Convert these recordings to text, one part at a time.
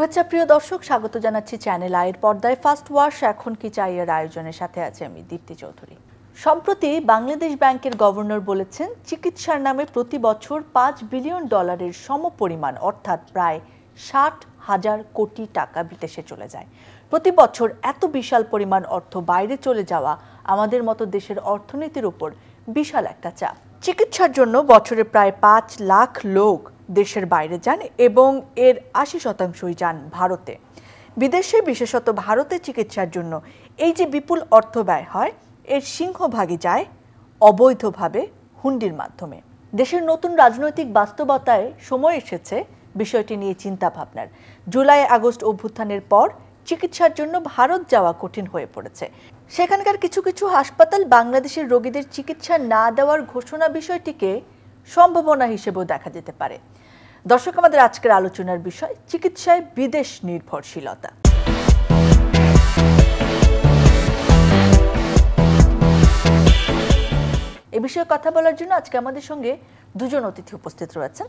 শুভেচ্ছা প্রিয় দর্শক, স্বাগত জানাচ্ছি চ্যানেল আইয়ের পর্দায় ফার্স্ট ওয়াশ এখন কি চাই এর আয়োজনের সাথে আছে আমি দীপ্তি চৌধুরী। সম্প্রতি বাংলাদেশ ব্যাংকের গভর্নর বলেছেন, চিকিৎসার নামে প্রতি বছর $5 বিলিয়ন সমপরিমাণ অর্থাৎ প্রায় 60,000 কোটি টাকা বিদেশে চলে যায়। প্রতি বছর এত বিশাল পরিমাণ অর্থ বাইরে চলে যাওয়া আমাদের মতো দেশের অর্থনীতির উপর বিশাল একটা চাপ। চিকিৎসার জন্য বছরে প্রায় 5 লাখ লোক দেশের বাইরে যান এবং এর 80% যান ভারতে। বিদেশে বিশেষত ভারতে চিকিৎসার জন্য এই যে বিপুল অর্থ ব্যয় হয়, এর সিংহভাগই যায় অবৈধভাবে হুন্ডির মাধ্যমে। দেশের নতুন রাজনৈতিক বাস্তবতায় সময় এসেছে বিষয়টি নিয়ে চিন্তা ভাবনার। জুলাই আগস্ট অভ্যুত্থানের পর চিকিৎসার জন্য ভারত যাওয়া কঠিন হয়ে পড়েছে। সেখানকার কিছু কিছু হাসপাতাল বাংলাদেশের রোগীদের চিকিৎসা না দেওয়ার ঘোষণা বিষয়টিকে সম্ভাবনা হিসেবেও দেখা যেতে পারে। দর্শক, আমাদের আজকের আলোচনার বিষয় চিকিৎসায় বিদেশ নির্ভরশীলতা। এ বিষয়ে কথা বলার জন্য আজকে আমাদের সঙ্গে দুজন অতিথি উপস্থিত রয়েছেন।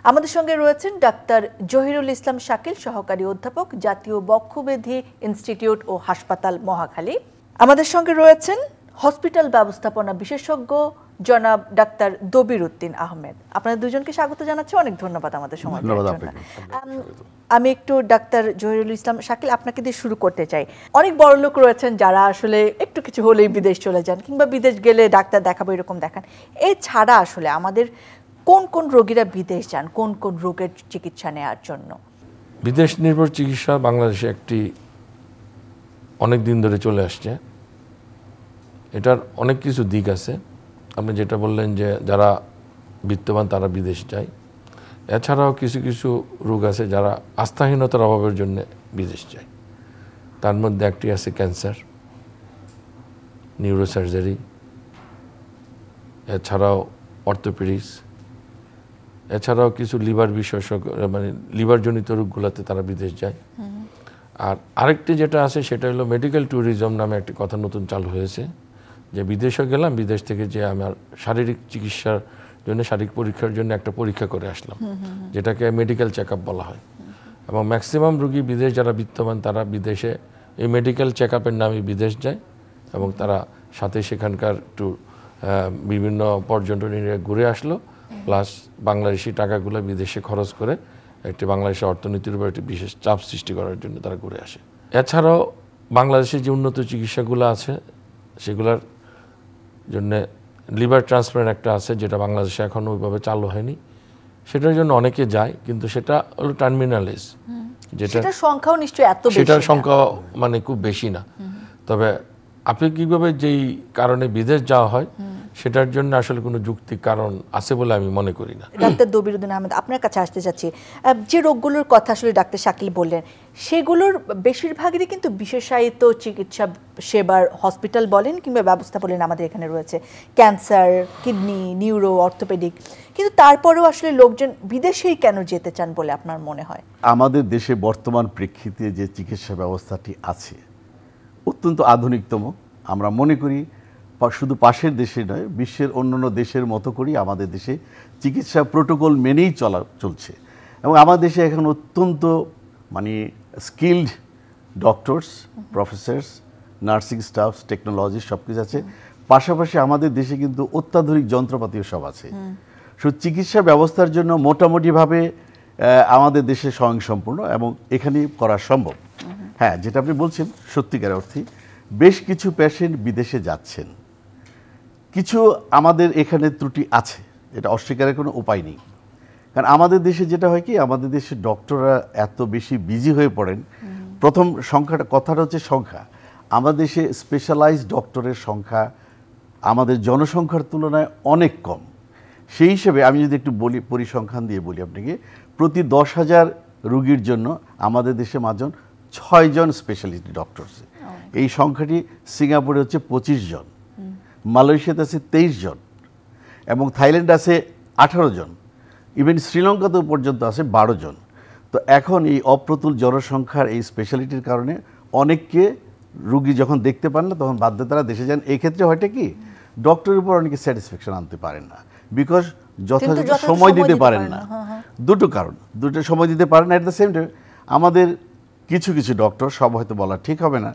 আমাদের সঙ্গে রয়েছেন ডাক্তার জহিরুল ইসলাম শাকিল, সহকারী অধ্যাপক, জাতীয় বক্ষব্যাধি ইনস্টিটিউট ও হাসপাতাল, মহাখালী। আমাদের সঙ্গে রয়েছেন হসপিটাল ব্যবস্থাপনা বিশেষজ্ঞ জনাব ডাক্তার দবির উদ্দিন আহমেদ। আপনাদের দুজনকে স্বাগত জানাচ্ছি, অনেক ধন্যবাদ আমাদের সময় দেওয়ার জন্য। আমি একটু ডাক্তার জহিরুল ইসলাম শাকিল আপনাকে দিয়ে শুরু করতে চাই। অনেক বড় লোক রয়েছেন যারা আসলে একটু কিছু হলেই বিদেশ চলে যান কিংবা বিদেশ গেলে ডাক্তার দেখাবো এরকম দেখান। এছাড়া আসলে আমাদের কোন কোন রোগীরা বিদেশ যান, কোন কোন রোগের চিকিৎসা নেওয়ার জন্য? বিদেশ নির্ভর চিকিৎসা বাংলাদেশে একটি অনেক দিন ধরে চলে আসছে। এটার অনেক কিছু দিক আছে। আপনি যেটা বললেন যে যারা বিত্তবান তারা বিদেশ যায়, এছাড়াও কিছু কিছু রোগ আছে যারা আস্থাহীনতার অভাবের জন্য বিদেশ যায়। তার মধ্যে একটি আছে ক্যান্সার, নিউরোসার্জারি, এছাড়াও অর্থোপেডিক্স, এছাড়াও কিছু লিভার বিশেষজ্ঞ মানে লিভারজনিত রোগগুলোতে তারা বিদেশ যায়। আর আরেকটি যেটা আছে সেটা হলো মেডিকেল ট্যুরিজম নামে একটি কথা নতুন চালু হয়েছে, যে বিদেশে গেলাম, বিদেশ থেকে যে আমার শারীরিক চিকিৎসার জন্য শারীরিক পরীক্ষার জন্য একটা পরীক্ষা করে আসলাম, যেটাকে মেডিকেল চেক আপ বলা হয়। এবং ম্যাক্সিমাম রোগী বিদেশ যারা বিত্তমান তারা বিদেশে এই মেডিকেল চেক আপের নামে বিদেশ যায় এবং তারা সাথে সেখানকার একটু বিভিন্ন পর্যটন এরিয়া ঘুরে আসলো, প্লাস বাংলাদেশি টাকাগুলো বিদেশে খরচ করে একটি বাংলাদেশের অর্থনীতির উপর একটি বিশেষ চাপ সৃষ্টি করার জন্য তারা ঘুরে আসে। এছাড়াও বাংলাদেশের যে উন্নত চিকিৎসাগুলো আছে সেগুলোর জন্য লিভার ট্রান্সপ্লান্ট একটা আছে, যেটা বাংলাদেশে এখনও ওইভাবে চালু হয়নি। সেটার জন্য অনেকে যায়, কিন্তু সেটা হলো টার্মিনাল এজ, যেটা সংখ্যাও নিশ্চয়ই এত বেশি, সেটার সংখ্যা মানে খুব বেশি না। তবে আপেক্ষিকভাবে যেই কারণে বিদেশ যাওয়া হয় সেটার জন্য আসলে কোনো যুক্তি কারণ আছে বলে আমি মনে করি না। ডাক্তার দবির উদ্দিন আহমেদ, আপনার কাছে আসতে যাচ্ছি। যে রোগগুলোর কথা আসলে ডাক্তার শাকিল বললেন, সেগুলোর বেশিরভাগেরই কিন্তু বিশেষায়িত চিকিৎসা সেবার হসপিটাল বলেন কিংবা ব্যবস্থা বলেন আমাদের এখানে রয়েছে, ক্যান্সার, কিডনি, নিউরো, অর্থোপেডিক। কিন্তু তারপরেও আসলে লোকজন বিদেশেই কেন যেতে চান বলে আপনার মনে হয়? আমাদের দেশে বর্তমান প্রেক্ষিতে যে চিকিৎসা ব্যবস্থাটি আছে অত্যন্ত আধুনিকতম। আমরা মনে করি শুধু পাশের দেশে নয়, বিশ্বের অন্যান্য দেশের মতো করেই আমাদের দেশে চিকিৎসা প্রোটোকল মেনেই চলছে। এবং আমাদের দেশে এখন অত্যন্ত মানে skilled doctors, professors, nursing stuffs, technology সব কিছু আছে। পাশাপাশি আমাদের দেশে কিন্তু অত্যাধুনিক যন্ত্রপাতিও সব আছে। চিকিৎসা ব্যবস্থার জন্য মোটামুটিভাবে আমাদের দেশে স্বয়ংসম্পূর্ণ এবং এখানে করা সম্ভব। হ্যাঁ, যেটা আপনি বলছেন সত্যিকার অর্থে বেশ কিছু পেশেন্ট বিদেশে যাচ্ছেন, কিছু আমাদের এখানে ত্রুটি আছে, এটা অস্বীকারের কোনো উপায় নেই। কারণ আমাদের দেশে যেটা হয় কি, আমাদের দেশে ডক্টররা এত বেশি বিজি হয়ে পড়েন। প্রথম কথাটা হচ্ছে সংখ্যা। আমাদের দেশে স্পেশালাইজড ডক্টরের সংখ্যা আমাদের জনসংখ্যার তুলনায় অনেক কম। সেই হিসেবে আমি যদি একটু বলি, পরিসংখ্যান দিয়ে বলি আপনাকে, প্রতি 10,000 রোগীর জন্য আমাদের দেশে মাত্র 6 জন স্পেশালিস্ট ডক্টর। এই সংখ্যাটি সিঙ্গাপুরে হচ্ছে 25 জন, মালয়েশিয়াতে আছে 23 জন এবং থাইল্যান্ডে আছে 18 জন, ইভেন শ্রীলঙ্কাতেও পর্যন্ত আছে 12 জন। তো এখন এই অপ্রতুল জনসংখ্যার এই স্পেশালিটির কারণে অনেককে রুগী যখন দেখতে পান না তখন বাধ্য তারা দেশে যান। এই ক্ষেত্রে হয়তো কি ডক্টরের উপর অনেকে স্যাটিসফ্যাকশন আনতে পারেন না, বিকজ যথাযথ সময় দিতে পারেন না। দুটো কারণ, দুটো সময় দিতে পারেন না। এট দ্য সেম টাইম আমাদের কিছু কিছু ডক্টর, সব হয়তো বলা ঠিক হবে না,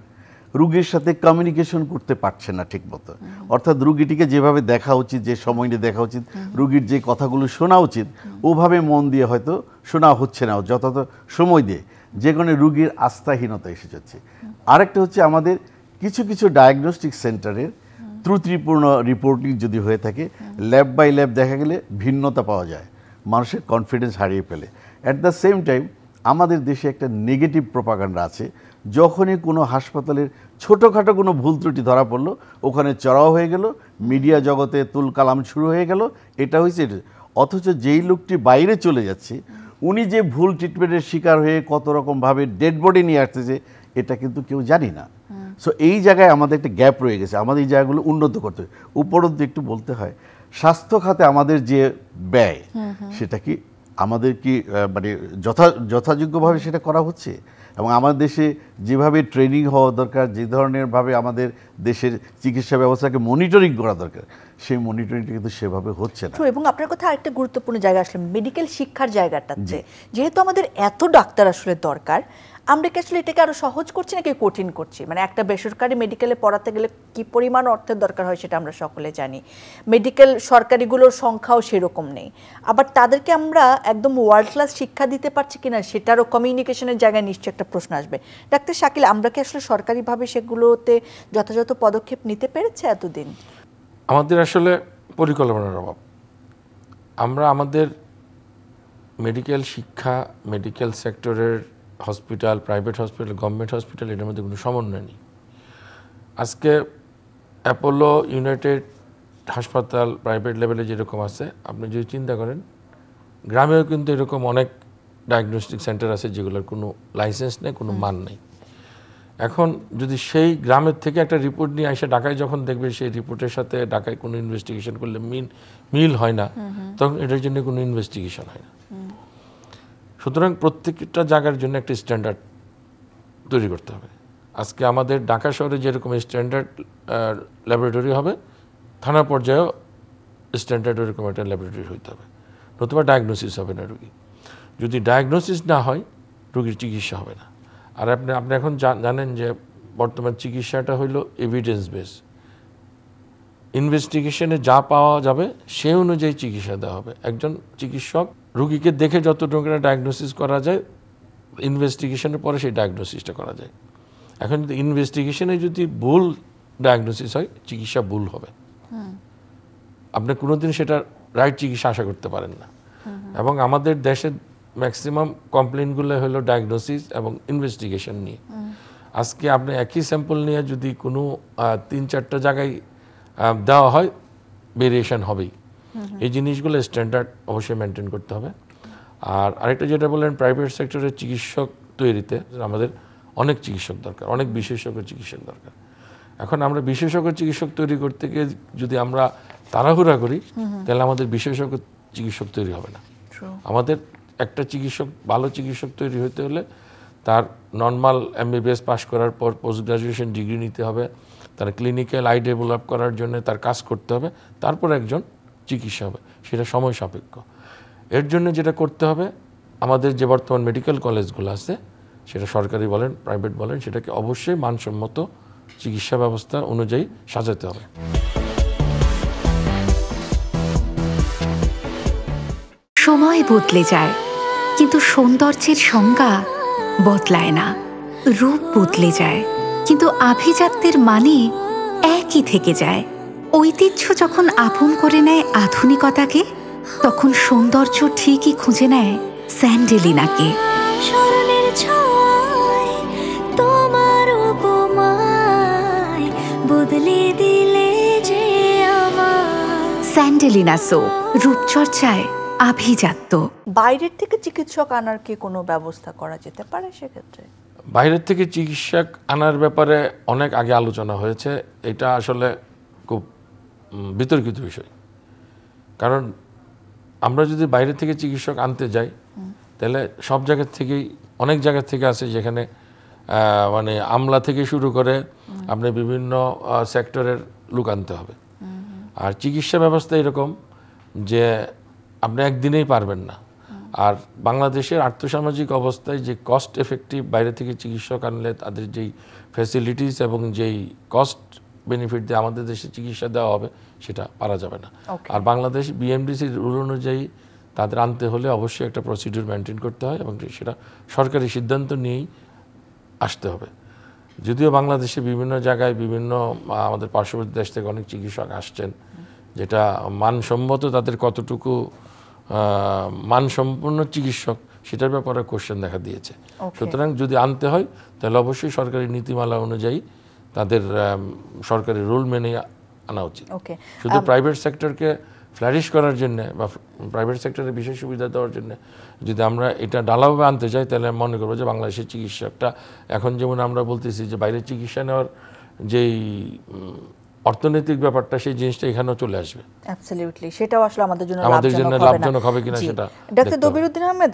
রুগীর সাথে কমিউনিকেশন করতে পারছে না ঠিক মতো। অর্থাৎ রুগীটিকে যেভাবে দেখা উচিত, যে সময় নিয়ে দেখা উচিত, রুগীর যে কথাগুলো শোনা উচিত, ওভাবে মন দিয়ে হয়তো শোনা হচ্ছে না যথাযথ সময় দিয়ে, যে কারণে রুগীর আস্থাহীনতা এসে যাচ্ছে। আরেকটা হচ্ছে আমাদের কিছু কিছু ডায়াগনস্টিক সেন্টারের ত্রুটিপূর্ণ রিপোর্টিং যদি হয়ে থাকে, ল্যাব বাই ল্যাব দেখা গেলে ভিন্নতা পাওয়া যায়, মানুষের কনফিডেন্স হারিয়ে ফেলে। অ্যাট দ্য সেম টাইম আমাদের দেশে একটা নেগেটিভ প্রপাগান্ডা আছে, যখনই কোনো হাসপাতালের ছোটোখাটো কোনো ভুল ত্রুটি ধরা পড়লো, ওখানে চড়াও হয়ে গেল, মিডিয়া জগতে তুলকালাম শুরু হয়ে গেল, এটা হয়েছে এটা। অথচ যেই লোকটি বাইরে চলে যাচ্ছে, উনি যে ভুল ট্রিটমেন্টের শিকার হয়ে কত রকমভাবে ডেড বডি নিয়ে আসতেছে, এটা কিন্তু কেউ জানি না। সো এই জায়গায় আমাদের একটা গ্যাপ রয়ে গেছে, আমাদের এই জায়গাগুলো উন্নত করতে হবে। উপরন্তু একটু বলতে হয়, স্বাস্থ্য খাতে আমাদের যে ব্যয়, সেটা কি আমাদের কি মানে যথাযোগ্যভাবে সেটা করা হচ্ছে? এবং আমাদের দেশে যেভাবে ট্রেনিং হওয়া দরকার, যে ধরনের ভাবে আমাদের দেশের চিকিৎসা ব্যবস্থাকে মনিটরিং করা দরকার, সেই মনিটরিংটা কিন্তু সেভাবে হচ্ছে না। এবং আপনার কথা আরেকটা গুরুত্বপূর্ণ জায়গা আসলে মেডিকেল শিক্ষার জায়গাটাতে, যেহেতু আমাদের এত ডাক্তার আসলে দরকার, আমরা কি আসলে এটাকে আরো সহজ করছি নাকি কঠিন করছি? মানে একটা বেসরকারি মেডিকেলে পড়াতে গেলে কি পরিমাণ অর্থের দরকার হয় সেটা আমরা সকলে জানি। মেডিকেল সরকারিগুলোর সংখ্যাও সেরকম নেই। আবার তাদেরকে আমরা একদম ওয়ার্ল্ড ক্লাস শিক্ষা দিতে পারছি কিনা সেটারও কমিউনিকেশনের জায়গায় নিশ্চয়ই একটা প্রশ্ন আসবে। ডাক্তার শাকিল, আমরা কি আসলে সরকারিভাবে সেগুলোতে যথাযথ পদক্ষেপ নিতে পেরেছে এতদিন? আমাদের আসলে পরিকল্পনার অভাব। আমরা আমাদের মেডিকেল শিক্ষা, মেডিকেল সেক্টরের hospital, private hospital, government hospital, এটার মধ্যে কোনো সমন্বয় নেই। আজকে অ্যাপোলো, ইউনাইটেড হাসপাতাল প্রাইভেট লেভেলে যেরকম আছে, আপনি যদি চিন্তা করেন, গ্রামেও কিন্তু এরকম অনেক ডায়াগনস্টিক সেন্টার আছে যেগুলোর কোনো লাইসেন্স নেই, কোনো মান নেই। এখন যদি সেই গ্রামের থেকে একটা রিপোর্ট নিয়ে এসে ঢাকায় যখন দেখবে সেই রিপোর্টের সাথে ঢাকায় কোনো ইনভেস্টিগেশন করলে মিল হয় না, তখন এটার জন্য কোনো ইনভেস্টিগেশন হয় না। সুতরাং প্রত্যেকটা জায়গার জন্য একটা স্ট্যান্ডার্ড তৈরি করতে হবে। আজকে আমাদের ঢাকা শহরে যেরকম স্ট্যান্ডার্ড ল্যাবরেটরি হবে, থানা পর্যায়েও স্ট্যান্ডার্ড ওরকম একটা ল্যাবরেটরি হইতে হবে, নতুবা ডায়াগনোসিস হবে না রুগী। যদি ডায়াগনোসিস না হয়, রুগীর চিকিৎসা হবে না। আর আপনি এখন জানেন যে বর্তমান চিকিৎসাটা হইল এভিডেন্স বেস। ইনভেস্টিগেশনে যা পাওয়া যাবে সেই অনুযায়ী চিকিৎসা দেওয়া হবে। একজন চিকিৎসক রুগীকে দেখে যতটুকু ডায়াগনোসিস করা যায়, ইনভেস্টিগেশনের পরে সেই ডায়াগনোসিসটা করা যায়। এখন যদি ইনভেস্টিগেশনে যদি ভুল ডায়াগনোসিস হয়, চিকিৎসা ভুল হবে। আপনি কোনোদিন সেটা রাইট চিকিৎসা আশা করতে পারেন না। এবং আমাদের দেশের ম্যাক্সিমাম কমপ্লেনগুলো হলো ডায়াগনোসিস এবং ইনভেস্টিগেশন নিয়ে। আজকে আপনি একই স্যাম্পল নিয়ে যদি কোনো 3-4টা জায়গায় দেওয়া হয়, ভেরিয়েশন হবেই। এই জিনিসগুলো স্ট্যান্ডার্ড অবশ্যই মেনটেন করতে হবে। আর আরেকটা যেটা বললেন, প্রাইভেট সেক্টরের চিকিৎসক তৈরিতে আমাদের অনেক চিকিৎসক দরকার, অনেক বিশেষজ্ঞ চিকিৎসক দরকার। এখন আমরা বিশেষজ্ঞ চিকিৎসক তৈরি করতে গিয়ে যদি আমরা তাড়াহুড়া করি, তাহলে আমাদের বিশেষজ্ঞ চিকিৎসক তৈরি হবে না। আমাদের একটা চিকিৎসক, ভালো চিকিৎসক তৈরি হতে হলে তার নর্মাল MBBS পাস করার পর পোস্ট গ্রাজুয়েশন ডিগ্রি নিতে হবে, তার ক্লিনিক্যাল আই ডেভেলপ করার জন্য তার কাজ করতে হবে, তারপর একজন চিকিৎসা হবে। সেটা সময় সাপেক্ষ। এর জন্য যেটা করতে হবে, আমাদের যে বর্তমান মেডিকেল কলেজগুলো আছে, সেটা সরকারি বলেন, প্রাইভেট বলেন, সেটাকে অবশ্যই মানসম্মত চিকিৎসা ব্যবস্থা অনুযায়ী সাজাতে হবে। সময় বদলে যায়, কিন্তু সৌন্দর্যের সংজ্ঞা বদলায় না। রূপ বদলে যায়, কিন্তু আভিজাত্যের মানে একই থেকে যায়। ঐতিহ্য যখন আপন করে নেয় আধুনিকতাকে, তখন সৌন্দর্য ঠিকই খুঁজে নেয় স্যান্ডেলিনাকে। স্মরণের ছয় তোমার উপমায় বদলে দিলে যে আমার। স্যান্ডেলিনা সো, রূপচর্চায় আভিজাত্য। বাইরের থেকে চিকিৎসক আনার কি কোনো ব্যবস্থা করা যেতে পারে সেক্ষেত্রে? বাইরের থেকে চিকিৎসক আনার ব্যাপারে অনেক আগে আলোচনা হয়েছে। এটা আসলে খুব বিতর্কিত বিষয়। কারণ আমরা যদি বাইরে থেকে চিকিৎসক আনতে যাই, তাহলে সব জায়গার থেকেই, অনেক জায়গা থেকে আছে যেখানে মানে আমলা থেকে শুরু করে আপনি বিভিন্ন সেক্টরের লোক আনতে হবে। আর চিকিৎসা ব্যবস্থা এরকম যে আপনি একদিনেই পারবেন না। আর বাংলাদেশের আর্থসামাজিক অবস্থায় যে কস্ট এফেক্টিভ বাইরে থেকে চিকিৎসক আনলে তাদের যেই ফ্যাসিলিটিস এবং যেই কস্ট বেনিফিট দিয়ে আমাদের দেশে চিকিৎসা দেওয়া হবে সেটা পারা যাবে না। আর বাংলাদেশ বিএমডিসির রুল অনুযায়ী তাদের আনতে হলে অবশ্যই একটা প্রসিডিউর মেনটেন করতে হয় এবং সেটা সরকারি সিদ্ধান্ত নিয়েই আসতে হবে। যদিও বাংলাদেশে বিভিন্ন জায়গায় বিভিন্ন আমাদের পার্শ্ববর্তী দেশ থেকে অনেক চিকিৎসক আসছেন, যেটা মানসম্মত তাদের কতটুকু মানসম্পন্ন চিকিৎসক সেটার ব্যাপারে কোশ্চেন দেখা দিয়েছে। সুতরাং যদি আনতে হয় তাহলে অবশ্যই সরকারি নীতিমালা অনুযায়ী তাদের সরকারি রুল মেনে আনা উচিত। শুধু প্রাইভেট সেক্টরকে ফ্লারিশ করার জন্য বা প্রাইভেট সেক্টরে বিশেষ সুবিধা দেওয়ার জন্য যদি আমরা এটা ডালাভাবে আনতে চাই তাহলে মনে করবো যে বাংলাদেশের চিকিৎসকটা এখন যেমন আমরা বলতেছি যে বাইরে চিকিৎসা নেওয়ার যেই অর্থনৈতিক ব্যাপারটা সেই জিনিসটা এখানেও চলে আসবে। অ্যাবসলিউটলি, সেটাও আসলে আমাদের জন্য লাভজনক হবে কিনা সেটা। ডক্টর দবিরউদ্দিন আহমেদ,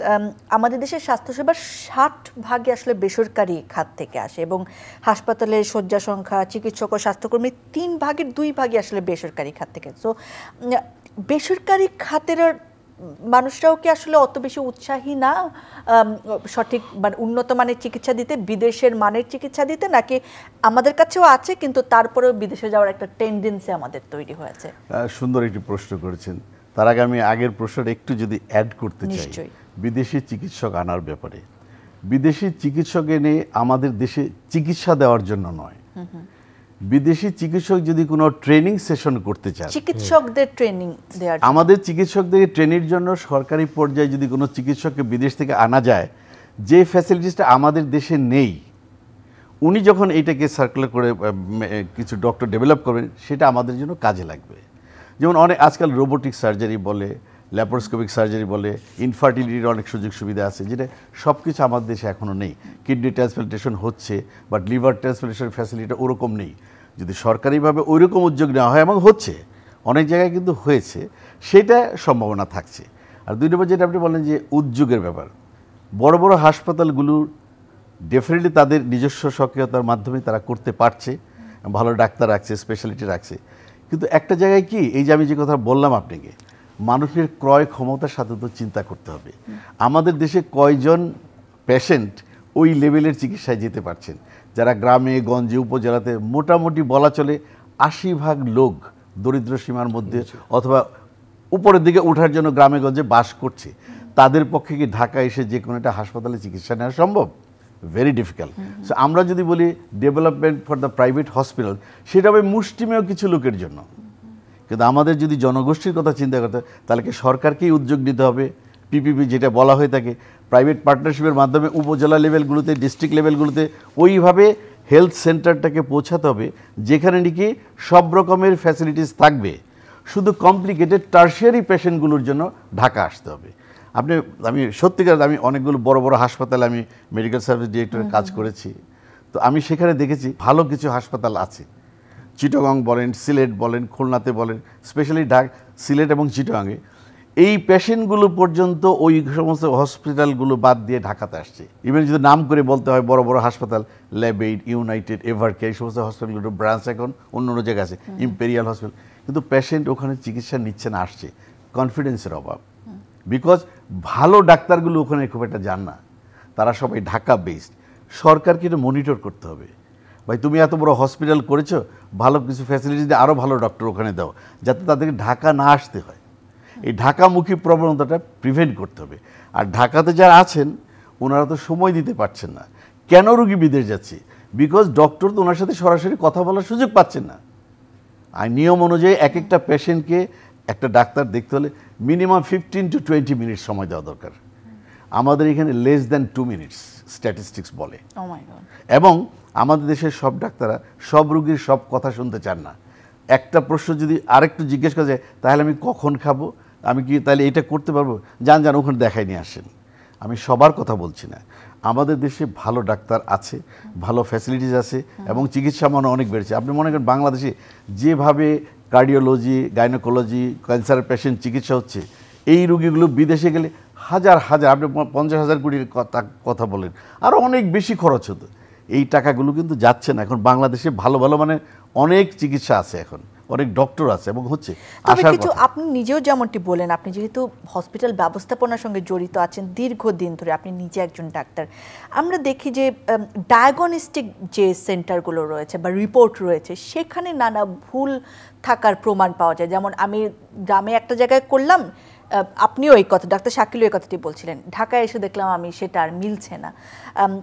আমাদের দেশের স্বাস্থ্যসেবার 60% আসলে বেসরকারি খাত থেকে আসে এবং হাসপাতালের শয্যা সংখ্যা, চিকিৎসক ও স্বাস্থ্যকর্মী 3/2 আসলে বেসরকারি খাত থেকে। সো বেসরকারি খাতের মানুষরাও কি আসলে অত বেশি উৎসাহী না সঠিক মানে উন্নত মানের চিকিৎসা দিতে, বিদেশের মানের চিকিৎসা দিতে, নাকি আমাদের কাছেও আছে কিন্তু তারপরেও বিদেশে যাওয়ার একটা টেন্ডেন্সি আমাদের তৈরি হয়েছে? সুন্দর একটি প্রশ্ন করেছেন। তার আগে আমি আগের প্রশ্নটা একটু যদি অ্যাড করতে চাই বিদেশি চিকিৎসক আনার ব্যাপারে। বিদেশি চিকিৎসক এনে আমাদের দেশে চিকিৎসা দেওয়ার জন্য নয়, বিদেশি চিকিৎসক যদি কোনো ট্রেনিং সেশন করতে চায়, চিকিৎসকদের ট্রেনিং দেওয়ার, আমাদের চিকিৎসকদের ট্রেনিংয়ের জন্য সরকারি পর্যায়ে যদি কোনো চিকিৎসককে বিদেশ থেকে আনা যায়, যে ফ্যাসিলিটিসটা আমাদের দেশে নেই, উনি যখন এইটাকে সার্কুলার করে কিছু ডক্টর ডেভেলপ করবেন সেটা আমাদের জন্য কাজে লাগবে। যেমন অনেক আজকাল রোবোটিক সার্জারি বলে, ল্যাপারোস্কোপিক সার্জারি বলে, ইনফার্টিলিটির অনেক সুযোগ সুবিধা আছে যেটা সব কিছু আমাদের দেশে এখনও নেই। কিডনি ট্রান্সপ্লান্টেশন হচ্ছে, বাট লিভার ট্রান্সপ্লান্টেশন ফ্যাসিলিটি ওরকম নেই। যদি সরকারিভাবে ওইরকম উদ্যোগ নেওয়া হয়, এবং হচ্ছে অনেক জায়গায় কিন্তু হয়েছে, সেটা সম্ভাবনা থাকছে। আর 2 নম্বর যেটা আপনি বলেন যে উদ্যোগের ব্যাপার, বড় বড় হাসপাতালগুলো ডেফিনেটলি তাদের নিজস্ব সক্রিয়তার মাধ্যমে তারা করতে পারছে, ভালো ডাক্তার রাখছে, স্পেশালিটি রাখছে। কিন্তু একটা জায়গায় কি, এই যে আমি যে কথা বললাম আপনাকে, মানুষের ক্রয় ক্ষমতার সাথে তো চিন্তা করতে হবে। আমাদের দেশে কয়জন পেশেন্ট ওই লেভেলের চিকিৎসায় যেতে পারছেন? যারা গ্রামে গঞ্জে উপজেলাতে মোটামুটি বলা চলে 80% লোক দরিদ্র সীমার মধ্যে অথবা উপরের দিকে ওঠার জন্য গ্রামে গঞ্জে বাস করছে, তাদের পক্ষে কি ঢাকা এসে যে কোনো একটা হাসপাতালে চিকিৎসা নেওয়া সম্ভব? Very difficult. সো আমরা যদি বলি development for the private hospital, সেটা হবে মুষ্টিমেয় কিছু লোকের জন্য। কিন্তু আমাদের যদি জনগোষ্ঠীর কথা চিন্তা করতে হয়, তাহলে কি সরকারকেই উদ্যোগ নিতে হবে। পিপিপি যেটা বলা হয়ে থাকে, প্রাইভেট পার্টনারশিপের মাধ্যমে উপজেলা লেভেলগুলোতে, ডিস্ট্রিক্ট লেভেলগুলোতে ওইভাবে হেলথ সেন্টারটাকে পৌঁছাতে হবে যেখানে নাকি সব রকমের ফ্যাসিলিটিস থাকবে। শুধু কমপ্লিকেটেড টার্সিয়ারি পেশেন্টগুলোর জন্য ঢাকা আসতে হবে। আমি সত্যিকার আমি অনেকগুলো বড় বড় হাসপাতালে আমি মেডিকেল সার্ভিস ডিরেক্টরের কাজ করেছি, তো আমি সেখানে দেখেছি ভালো কিছু হাসপাতাল আছে। চিটাগং বলেন, সিলেট বলেন, খুলনাতে বলেন, স্পেশালি সিলেট এবং চিটাগংয়ে এই পেশেন্টগুলো পর্যন্ত ওই সমস্ত হসপিটালগুলো বাদ দিয়ে ঢাকাতে আসছে। ইভেন যদি নাম করে বলতে হয়, বড় বড় হাসপাতাল ল্যাবেইড, ইউনাইটেড, এভারকেয়ার, এই সমস্ত হসপিটালগুলোর ব্রাঞ্চ এখন অন্য অন্য জায়গায় আছে, ইম্পেরিয়াল হসপিটাল, কিন্তু পেশেন্ট ওখানে চিকিৎসা নিচ্ছে না, আসছে কনফিডেন্সের অভাব। বিকজ ভালো ডাক্তারগুলো ওখানে খুব একটা যান না, তারা সবাই ঢাকা বেসড। সরকারকে এটা মনিটর করতে হবে, ভাই তুমি এত বড় হসপিটাল করেছো, ভালো কিছু ফ্যাসিলিটি দিয়ে আরও ভালো ডক্টর ওখানে দাও, যাতে তাদেরকে ঢাকা না আসতে হয়। এই ঢাকামুখী প্রবণতাটা প্রিভেন্ট করতে হবে। আর ঢাকাতে যারা আছেন ওনারা তো সময় দিতে পারছেন না। কেন রুগী বিদেশ যাচ্ছে? বিকজ ডক্টর তো ওনার সাথে সরাসরি কথা বলার সুযোগ পাচ্ছেন না। আর নিয়ম অনুযায়ী এক একটা পেশেন্টকে একটা ডাক্তার দেখতে হলে মিনিমাম 15 to 20 মিনিট সময় দেওয়া দরকার। আমাদের এখানে লেস দ্যান 2 মিনিটস স্ট্যাটিস্টিক্স বলে। এবং আমাদের দেশের সব ডাক্তাররা সব রুগীর সব কথা শুনতে চান না। একটা প্রশ্ন যদি আরেকটু জিজ্ঞেস করা যায়, তাহলে আমি কখন খাবো, আমি কি তাহলে এটা করতে পারবো, যান ওখানে দেখাই নিয়ে আসেন। আমি সবার কথা বলছি না, আমাদের দেশে ভালো ডাক্তার আছে, ভালো ফ্যাসিলিটিস আছে এবং চিকিৎসা মান অনেক বেড়েছে। আপনি মনে করেন বাংলাদেশে যেভাবে কার্ডিওলজি, গাইনোকোলজি, ক্যান্সার পেশেন্ট চিকিৎসা হচ্ছে, এই রুগীগুলো বিদেশে গেলে হাজার হাজার, আপনি 50,000 কোটির কথা বলেন, আরও অনেক বেশি খরচ হতো। এই টাকাগুলো কিন্তু যাচ্ছে না। এখন বাংলাদেশে ভালো ভালো মানে অনেক চিকিৎসা আছে এখন, অনেক ডক্টর আছে এবং হচ্ছে তবে আশার কিছু কথা। আপনি নিজেও যেমনটি বলেন, আপনি যেহেতু হসপিটাল ব্যবস্থাপনার সঙ্গে জড়িত আছেন দীর্ঘদিন ধরে, আপনি নিজে একজন ডাক্তার, আমরা দেখি যে ডায়াগনস্টিক যে সেন্টারগুলো রয়েছে বা রিপোর্ট রয়েছে সেখানে নানা ভুল থাকার প্রমাণ পাওয়া যায়। যেমন আমি গ্রামে একটা জায়গায় করলাম, আপনিও এই কথা, ডাক্তার শাকিলও এই কথাটি বলছিলেন, ঢাকায় এসে দেখলাম আমি সেটা আর মিলছে না।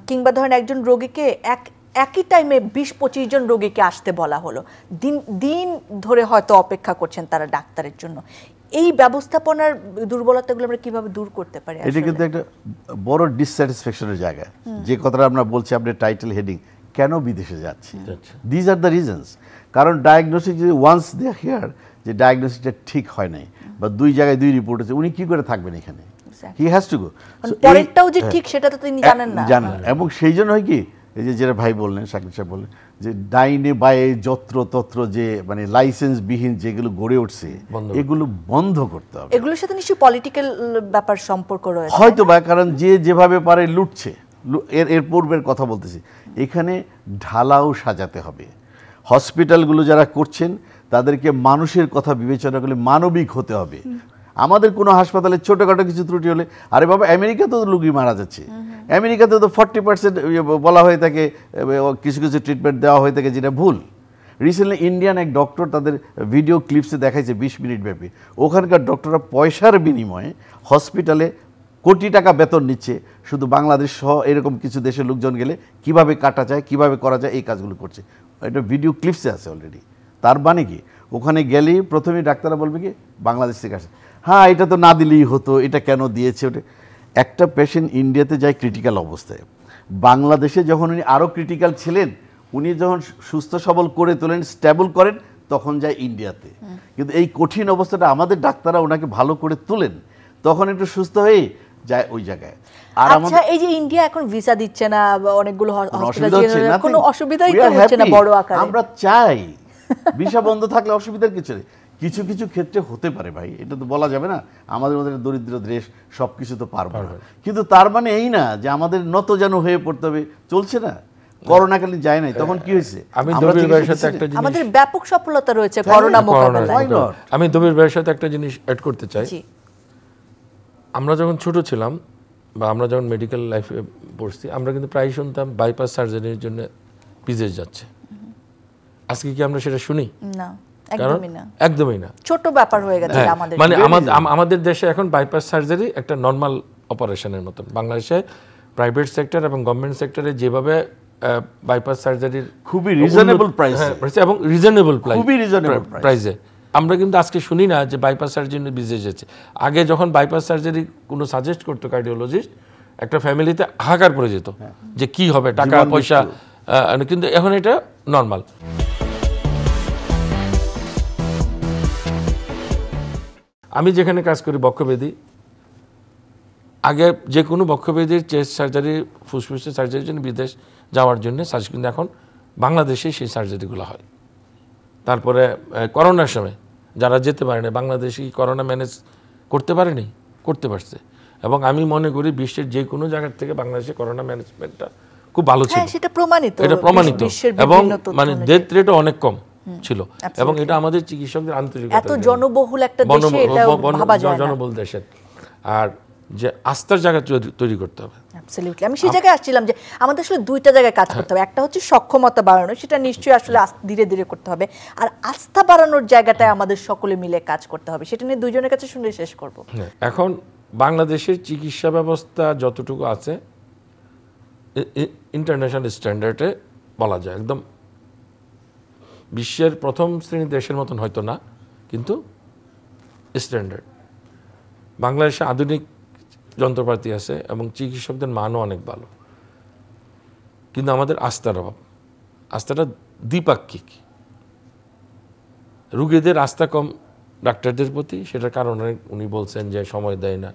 কিংবা ধরেন একজন রোগীকে একই টাইমে 20-25 জন রোগীকে আসতে বলা হলো, দিন ধরে হয়তো অপেক্ষা করছেন তারা ডাক্তারের জন্য। এই ব্যবস্থাপনার দুর্বলতাগুলো আমরা কিভাবে দূর করতে পারি? এটা কিন্তু একটা বড় ডিসস্যাটিসফ্যাকশনের জায়গা। যে কথাটা আমরা বলছি আপনার টাইটেল হেডিং, কেন বিদেশে যাচ্ছি, দিজ আর দ্য রিজনস। কারণ ডায়াগনোসিস যদি ওয়ান্স দে হিয়ার যে ডায়াগনোসিসটা ঠিক হয় নাই বা 2 জায়গায় 2 রিপোর্ট আছে, উনি কি করে থাকবেন এখানে? He has to go. পরেরটাও যে ঠিক সেটা তো তিনি জানেন না। এবং সেই জন্য হয় কি, এই যে যেটা ভাই বললেন, শাকিল সাহেব বললেন যে ডাইনে বায়ে যত্র তত্র যে মানে লাইসেন্সবিহীন যেগুলো গড়ে উঠছে এগুলো বন্ধ করতে হবে। এগুলোর সাথে নিশ্চয়ই পলিটিক্যাল ব্যাপার সম্পর্ক রয়েছে হয়তো বা, কারণ যে যেভাবে পারে লুটছে। এর পূর্বের কথা বলতেছি, এখানে ঢালাও সাজাতে হবে। হসপিটালগুলো যারা করছেন তাদেরকে মানুষের কথা বিবেচনা করলে মানবিক হতে হবে। আমাদের কোনো হাসপাতালে ছোটোখাটো কিছু ত্রুটি হলে, আরে বাবা আমেরিকাতেও রোগী মারা যাচ্ছে, আমেরিকাতে তো 40% বলা হয়ে থাকে, কিছু কিছু ট্রিটমেন্ট দেওয়া হয়ে থাকে যেটা ভুল। রিসেন্টলি ইন্ডিয়ান এক ডক্টর তাদের ভিডিও ক্লিপসে দেখাইছে 20 মিনিট ব্যাপী, ওখানকার ডক্টররা পয়সার বিনিময়ে হসপিটালে কোটি টাকা বেতন নিচ্ছে, শুধু বাংলাদেশ সহ এরকম কিছু দেশের লোকজন গেলে কিভাবে কাটা যায়, কিভাবে করা যায়, এই কাজগুলো করছে। এটা ভিডিও ক্লিপসে আছে অলরেডি। তার মানে কি, ওখানে গেলেই প্রথমেই ডাক্তাররা বলবে কি বাংলাদেশ থেকে আসে, হ্যাঁ এটা তো না দিলেই হতো, এটা কেন দিয়েছে ওটা। একটা পেশেন্ট ইন্ডিয়াতে যায় ক্রিটিক্যাল অবস্থায়, বাংলাদেশে যখন উনি আরও ক্রিটিক্যাল ছিলেন, উনি যখন সুস্থ সবল করে তোলেন, স্টেবল করেন, তখন যায় ইন্ডিয়াতে। কিন্তু এই কঠিন অবস্থাটা আমাদের ডাক্তাররা ওনাকে ভালো করে তোলেন, তখন একটু সুস্থ হয়ে যায় ওই জায়গায়। আর আচ্ছা, এই যে ইন্ডিয়া এখন ভিসা দিচ্ছে না, অনেকগুলো হসপিটাল কোনো অসুবিধাই তো হচ্ছে না বড় আকারে। আমরা চাই ভিসা বন্ধ থাকলে অসুবিধার কিছু নেই। কিছু কিছু ক্ষেত্রে হতে পারে ভাই, এটা তো বলা যাবে না, আমাদের মধ্যে দরিদ্র দেশ, সব কিছু তো পারবো না। কিন্তু তার মানে এই না যে আমাদের নত যেন হয়ে পড়তে হবে। চলছে না, করোনাকালে যায় নাই, তখন কি হয়েছে? আমি দবির ভাইয়ের সাথে একটা জিনিস, আমাদের ব্যাপক সফলতা রয়েছে করোনা মোকাবেলায়। আমি দবির ভাইয়ের সাথে একটা জিনিস অ্যাড করতে চাই। আমরা যখন ছোট ছিলাম বা আমরা যখন মেডিকেল লাইফে পড়ছি, আমরা কিন্তু প্রায় শুনতাম বাইপাস সার্জারির জন্য বিদেশ যাচ্ছে। আজকে কি আমরা সেটা শুনি? না, একদমই না, একদমই না। ছোট ব্যাপার হয়ে গেছে আমাদের। মানে আমাদের দেশে এখন বাইপাস সার্জারি একটা নর্মাল অপারেশনের মতন। বাংলাদেশে প্রাইভেট সেক্টর এবং গভর্নমেন্ট সেক্টরে যেভাবে বাইপাস সার্জারির খুবই রিজনেবল প্রাইসে এবং রিজনেবল প্রাইসে আমরা কিন্তু আজকে শুনি না যে বাইপাস সার্জারি বিদেশ যাচ্ছে। আগে যখন বাইপাস সার্জারি কোনো সাজেস্ট করতো কার্ডিওলজিস্ট, একটা ফ্যামিলিতে হাহাকার পড়ে যেত যে কি হবে, টাকা পয়সা, কিন্তু এখন এটা নর্মাল। আমি যেখানে কাজ করি বক্ষব্যাধি, আগে যে কোনো বক্ষব্যাধির চেস্ট সার্জারি, ফুসফুসের সার্জারির জন্য বিদেশ যাওয়ার জন্য সাজেস্ট, কিন্তু এখন বাংলাদেশেই সেই সার্জারিগুলো হয়। তারপরে করোনার সময় যারা যেতে পারেনি, বাংলাদেশি করোনা ম্যানেজ করতে পারেনি, করতে পারছে। এবং আমি মনে করি বিশ্বের যে কোনো জায়গার থেকে বাংলাদেশে করোনা ম্যানেজমেন্টটা খুব ভালো ছিল, সেটা প্রমাণিত, এটা প্রমাণিত। এবং মানে ডেথ রেটও অনেক কম ছিল। এবং এটা আমাদের চিকিৎসকদের আন্তরিকতা, এত জনবহুল একটা দেশে, এটা ভাবা যায় না, জনবহুল দেশের। আর যে আস্থার জায়গা তৈরি করতে হবে। অ্যাবসলিউটলি। আমি সেই জায়গায় আসছিলাম যে আমাদের আসলে দুইটা জায়গায় কাজ করতে হবে। একটা হচ্ছে সক্ষমতা বাড়ানো, সেটা নিশ্চয়ই আসলে ধীরে ধীরে করতে হবে। আর আস্থা বাড়ানোর জায়গাটায় আমাদের সকলে মিলে কাজ করতে হবে। সেটা নিয়ে দুইজনের কাছে শুনে শেষ করব। এখন বাংলাদেশের চিকিৎসা ব্যবস্থা যতটুকু আছে ইন্টারন্যাশনাল স্ট্যান্ডার্ডে বলা যায় একদম বিশ্বের প্রথম শ্রেণীর দেশের মতন হয়তো না, কিন্তু স্ট্যান্ডার্ড। বাংলাদেশে আধুনিক যন্ত্রপাতি আছে এবং চিকিৎসকদের মানও অনেক ভালো, কিন্তু আমাদের আস্থার অভাব। আস্থাটা দ্বিপাক্ষিক। রুগীদের আস্থা কম ডাক্তারদের প্রতি, সেটার কারণে উনি বলছেন যে সময় দেয় না।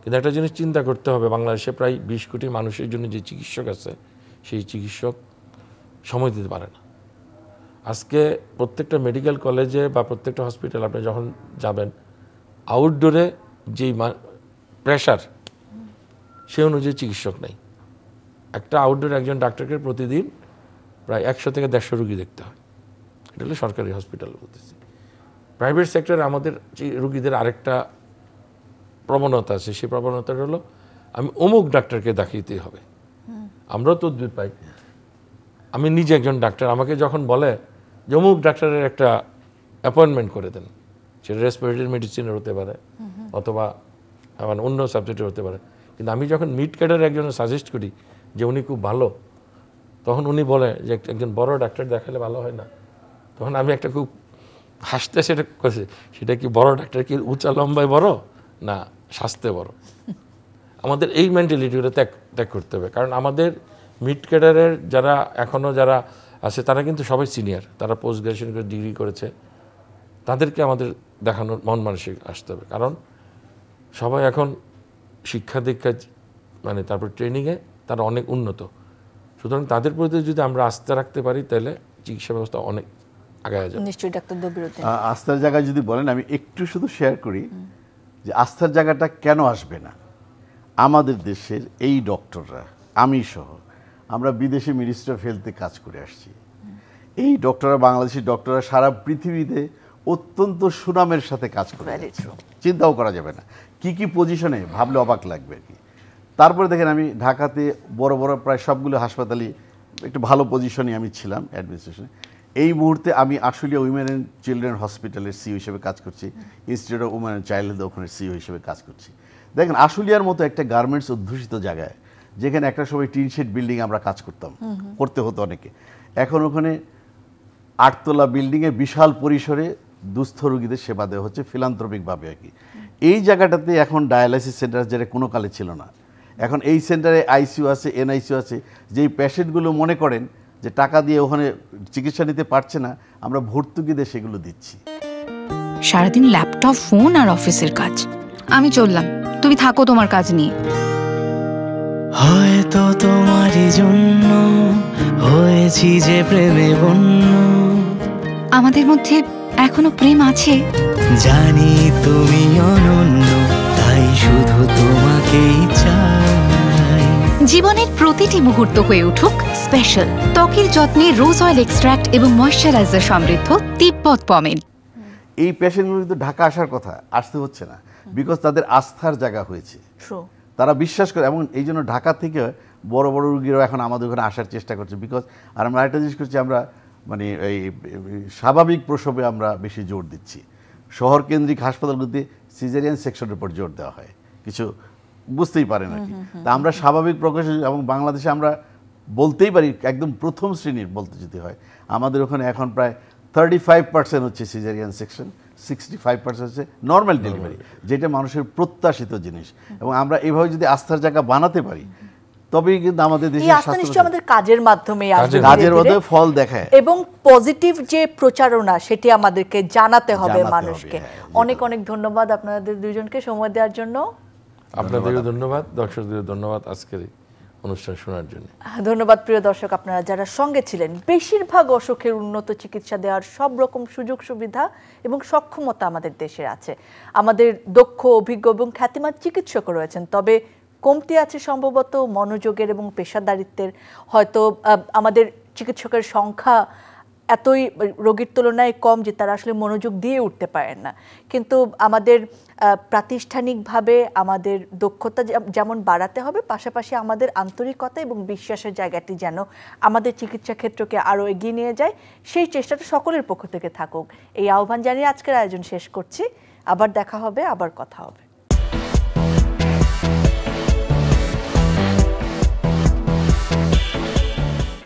কিন্তু একটা জিনিস চিন্তা করতে হবে, বাংলাদেশে প্রায় 20 কোটি মানুষের জন্য যে চিকিৎসক আছে, সেই চিকিৎসক সময় দিতে পারে না। আজকে প্রত্যেকটা মেডিকেল কলেজে বা প্রত্যেকটা হসপিটাল আপনি যখন যাবেন, আউটডোরে যেই প্রেশার, সে অনুযায়ী চিকিৎসক নেই। একটা আউটডোরে একজন ডাক্তারকে প্রতিদিন প্রায় 100 থেকে 150 রুগী দেখতে হয়। এটা হলো সরকারি হসপিটাল বলতেছি। প্রাইভেট সেক্টরে আমাদের রুগীদের আরেকটা প্রবণতা আছে, সেই প্রবণতাটা হলো আমি অমুক ডাক্তারকে দেখাইতেই হবে। আমরাও তো উদ্ভিদ পাই। আমি নিজে একজন ডাক্তার, আমাকে যখন বলে যে অমুক ডাক্তারের একটা অ্যাপয়েন্টমেন্ট করে দেন, সেটা রেসপিরেটরি মেডিসিনের হতে পারে অথবা আমার অন্য সাবজেক্টের হতে পারে, কিন্তু আমি যখন মিড ক্যাডারে একজনের সাজেস্ট করি যে উনি খুব ভালো, তখন উনি বলে যে একজন বড় ডাক্তার দেখালে ভালো হয় না। তখন আমি একটা খুব হাসতে সেটা করছি, সেটা কি বড় ডাক্তার কি উঁচা লম্বায় বড় না স্বাস্থ্যে বড়? আমাদের এই মেন্টালিটিগুলো ত্যাগ করতে হবে, কারণ আমাদের মিড ক্যাডারের যারা এখনও যারা আছে তারা কিন্তু সবাই সিনিয়র, তারা পোস্ট গ্রাজুয়েশন করে ডিগ্রি করেছে, তাদেরকে আমাদের দেখানোর মন মানসিক আসতে হবে, কারণ সবাই এখন শিক্ষা দীক্ষা মানে তারপর ট্রেনিংয়ে তারা অনেক উন্নত। সুতরাং তাদের প্রতি যদি আমরা আস্থা রাখতে পারি তাহলে চিকিৎসা ব্যবস্থা অনেক আগায় যাবে। নিশ্চয়ই ডাক্তার দবিরউদ্দিন, আস্থার জায়গায় যদি বলেন, আমি একটু শুধু শেয়ার করি যে আস্থার জায়গাটা কেন আসবে না। আমাদের দেশের এই ডক্টররা, আমি সহ, আমরা বিদেশে মিনিস্ট্রি অফ হেলথে কাজ করে আসছি। এই ডক্টররা, বাংলাদেশি ডক্টররা সারা পৃথিবীতে অত্যন্ত সুনামের সাথে কাজ করে, চিন্তাও করা যাবে না কি কি পজিশনে, ভাবলে অবাক লাগবে আর কি। তারপরে দেখেন, আমি ঢাকাতে বড় বড় প্রায় সবগুলো হাসপাতালে একটু ভালো পজিশনে আমি ছিলাম অ্যাডমিনিস্ট্রেশনে। এই মুহূর্তে আমি আশুলিয়া উইমেন অ্যান্ড চিলড্রেন হসপিটালের সিইও হিসেবে কাজ করছি, institute of women and child health ওখানে সিইও হিসেবে কাজ করছি। দেখেন, আশুলিয়ার মতো একটা গার্মেন্টস অধ্যুষিত জায়গায়, যেখানে একটা সময় টিন শেড বিল্ডিং আমরা কাজ করতে হতো অনেকে, এখন ওখানে 8 তলা বিল্ডিংয়ে বিশাল পরিসরে দুস্থ রোগীদের সেবা দেওয়া হচ্ছে ফিলান্থ্রপিকভাবে আর কি। এই জায়গাটাতে এখন ডায়ালাইসিস সেন্টার, যেটা কোনো কালে ছিল না, এখন এই সেন্টারে আইসিইউ আছে, এনআইসিইউ আছে। যেই পেশেন্টগুলো মনে করেন যে টাকা দিয়ে ওখানে চিকিৎসা নিতে পারছে না, আমরা ভর্তুকিতে সেগুলো দিচ্ছি। সারাদিন ল্যাপটপ, ফোন আর অফিসের কাজ। আমি চললাম, তুমি থাকো তোমার কাজ নিয়ে। হয়তো তোমারই জন্য হয়েছি যে প্রেমে বন্য। আমাদের মধ্যে এখনো প্রেম আছে, জানি তুমি অনন্য, তাই শুধু তোমাকেই চাই। জীবনের প্রতিটি মুহূর্ত হয়ে উঠুক স্পেশাল। ত্বকের যত্নে রোজ অয়েল এক্সট্রাক্ট এবং ময়শ্চারাইজার সমৃদ্ধ তিব্বত পমেড। এই পেশেন্টগুলো কিন্তু ঢাকা আসার কথা, আসতে হচ্ছে না, বিকজ তাদের আস্থার জায়গা হয়েছে, তারা বিশ্বাস করে। এবং এই জন্য ঢাকা থেকে বড় বড় রুগীরাও এখন আমাদের ওখানে আসার চেষ্টা করছে, বিকজ আর আমরা একটা জিনিস করছি, আমরা মানে এই স্বাভাবিক প্রসবে আমরা বেশি জোর দিচ্ছি। শহর কেন্দ্রিক হাসপাতালগুলোতে সিজারিয়ান সেকশনের উপর জোর দেওয়া হয়, কিছু বুঝতেই পারে না কি। তা আমরা স্বাভাবিক প্রকাশ, এবং বাংলাদেশে আমরা বলতেই পারি একদম প্রথম শ্রেণীর বলতে যদি হয়, আমাদের ওখানে এখন প্রায় 35% হচ্ছে সিজারিয়ান সেকশন, 65% হচ্ছে নর্মাল ডেলিভারি, যেটা মানুষের প্রত্যাশিত জিনিস। এবং আমরা এইভাবে যদি আস্থার জায়গা বানাতে পারি, তবেই কিন্তু আমাদের দেশের স্বাস্থ্য আমাদের কাজের মাধ্যমে ফল দেখায়, এবং পজিটিভ যে প্রচারণা সেটি আমাদেরকে জানাতে হবে মানুষকে। অনেক অনেক ধন্যবাদ আপনাদের দুইজনকে সময় দেওয়ার জন্য। আপনাদেরও ধন্যবাদ, দর্শকদেরও ধন্যবাদ আজকের অনুষ্ঠান শোনার জন্য। ধন্যবাদ প্রিয় দর্শক, আপনারা যারা সঙ্গে ছিলেন। বেশিরভাগ অসুখের উন্নত চিকিৎসা দেওয়ার সব রকম সুযোগ সুবিধা এবং সক্ষমতা আমাদের দেশে আছে। আমাদের দক্ষ, অভিজ্ঞ এবং খ্যাতিমান চিকিৎসকও রয়েছেন, তবে কমতি আছে সম্ভবত মনোযোগের এবং পেশাদারিত্বের। হয়তো আমাদের চিকিৎসকের সংখ্যা এতই রোগীর তুলনায় কম যে তারা আসলে মনোযোগ দিয়ে উঠতে পারেন না। কিন্তু আমাদের প্রাতিষ্ঠানিকভাবে আমাদের দক্ষতা যেমন বাড়াতে হবে, পাশাপাশি আমাদের আন্তরিকতা এবং বিশ্বাসের জায়গাটি যেন আমাদের চিকিৎসা ক্ষেত্রকে আরও এগিয়ে নিয়ে যায়, সেই চেষ্টাটা সকলের পক্ষ থেকে থাকুক। এই আহ্বান জানিয়ে আজকের আয়োজন শেষ করছি। আবার দেখা হবে, আবার কথা হবে।